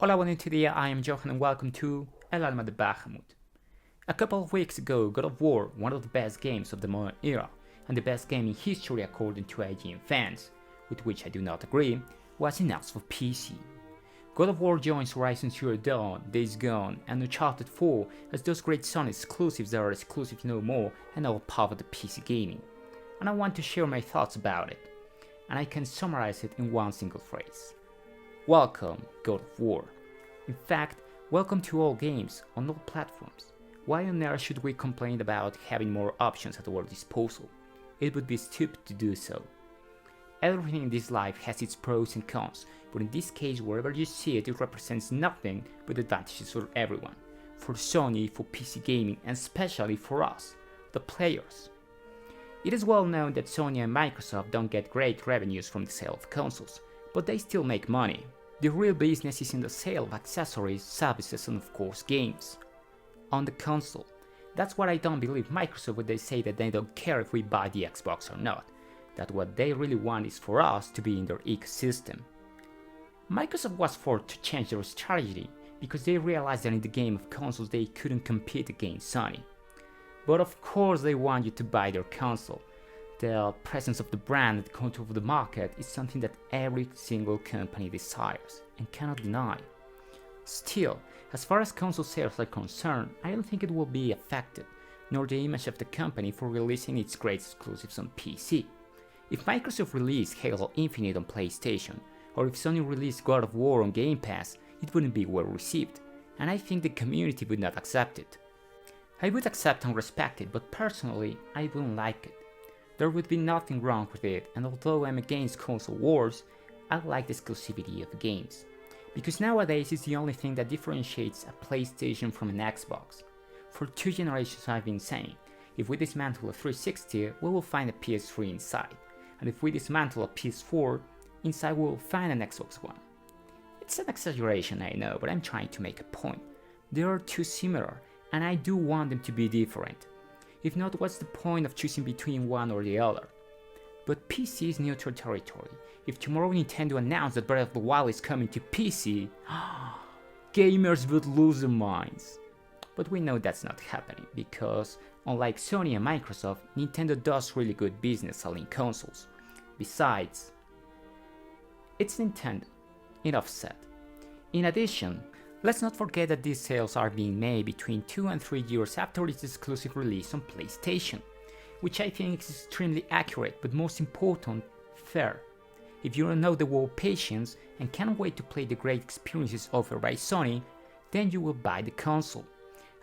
Hola, buenos dias, I am Johan and welcome to El Alma de Bahamut. A couple of weeks ago, God of War, one of the best games of the modern era, and the best game in history according to IGN fans, with which I do not agree, was announced for PC. God of War joins Horizon Zero Dawn, Days Gone, and Uncharted 4 as those great Sony exclusives that are exclusive no more and now part of the PC gaming. And I want to share my thoughts about it, and I can summarize it in one single phrase. Welcome, God of War. In fact, welcome to all games, on all platforms. Why on earth should we complain about having more options at our disposal? It would be stupid to do so. Everything in this life has its pros and cons, but in this case, wherever you see it, it represents nothing but advantages for everyone. For Sony, for PC gaming, and especially for us, the players. It is well known that Sony and Microsoft don't get great revenues from the sale of consoles, but they still make money. The real business is in the sale of accessories, services, and of course games. On the console. That's what I don't believe Microsoft when they say that they don't care if we buy the Xbox or not. That what they really want is for us to be in their ecosystem. Microsoft was forced to change their strategy because they realized that in the game of consoles they couldn't compete against Sony. But of course they want you to buy their console. The presence of the brand and control of the market is something that every single company desires and cannot deny. Still, as far as console sales are concerned, I don't think it will be affected, nor the image of the company for releasing its great exclusives on PC. If Microsoft released Halo Infinite on PlayStation, or if Sony released God of War on Game Pass, it wouldn't be well received, and I think the community would not accept it. I would accept and respect it, but personally, I wouldn't like it. There would be nothing wrong with it, and although I'm against console wars, I like the exclusivity of games. Because nowadays it's the only thing that differentiates a PlayStation from an Xbox. For 2 generations I've been saying, if we dismantle a 360, we will find a PS3 inside, and if we dismantle a PS4, inside we will find an Xbox One. It's an exaggeration, I know, but I'm trying to make a point. They are too similar, and I do want them to be different. If not, what's the point of choosing between one or the other? But PC is neutral territory. If tomorrow Nintendo announced that Breath of the Wild is coming to PC, gamers would lose their minds. But we know that's not happening, because unlike Sony and Microsoft, Nintendo does really good business selling consoles. Besides, it's Nintendo. Enough said. In addition, let's not forget that these sales are being made between 2 and 3 years after its exclusive release on PlayStation, which I think is extremely accurate, but most important, fair. If you don't know the word patience and can't wait to play the great experiences offered by Sony, then you will buy the console.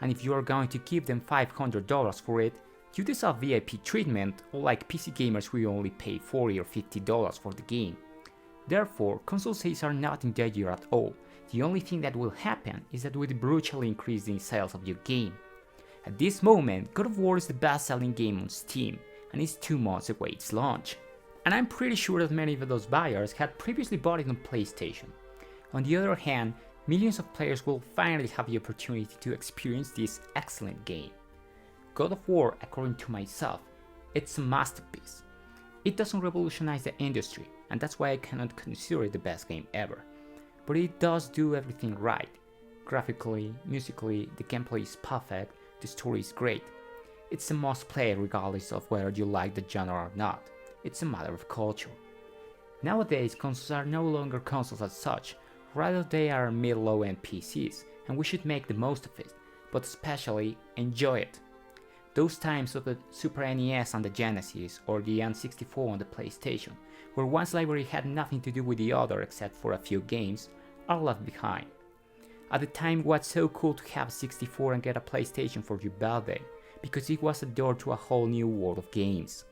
And if you are going to give them $500 for it, you deserve VIP treatment, unlike PC gamers who only pay $40 or $50 for the game. Therefore, console sales are not in danger at all. The only thing that will happen is that will brutally increase the sales of your game. At this moment, God of War is the best-selling game on Steam, and is 2 months away its launch. And I'm pretty sure that many of those buyers had previously bought it on PlayStation. On the other hand, millions of players will finally have the opportunity to experience this excellent game. God of War, according to myself, it's a masterpiece. It doesn't revolutionize the industry, and that's why I cannot consider it the best game ever. But it does do everything right. Graphically, musically, the gameplay is perfect, the story is great. It's a must play regardless of whether you like the genre or not. It's a matter of culture. Nowadays, consoles are no longer consoles as such, rather they are mid-low-end PCs, and we should make the most of it, but especially enjoy it. Those times of the Super NES on the Genesis or the N64 on the PlayStation, where one's library had nothing to do with the other except for a few games, are left behind. At the time, it was so cool to have a 64 and get a PlayStation for your birthday, because it was a door to a whole new world of games.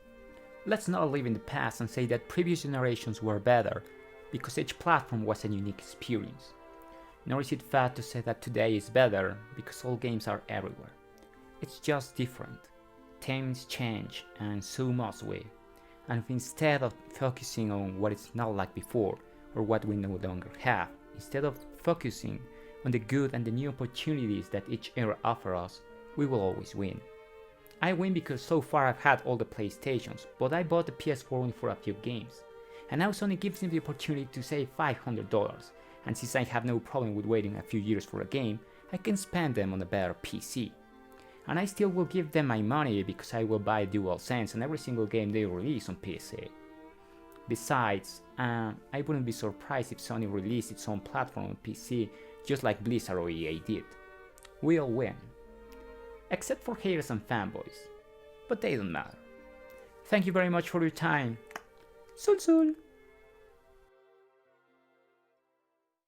Let's not live in the past and say that previous generations were better, because each platform was a unique experience. Nor is it fair to say that today is better, because all games are everywhere. It's just different. Times change, and so must we. And if instead of focusing on what it's not like before, or what we no longer have, instead of focusing on the good and the new opportunities that each era offers us, we will always win. I win because so far I've had all the PlayStations, but I bought the PS4 only for a few games. And now Sony gives me the opportunity to save $500, and since I have no problem with waiting a few years for a game, I can spend them on a better PC. And I still will give them my money because I will buy DualSense on every single game they release on PC. Besides, I wouldn't be surprised if Sony released its own platform on PC just like Blizzard or EA did. We'll win. Except for haters and fanboys. But they don't matter. Thank you very much for your time. Sul Sul!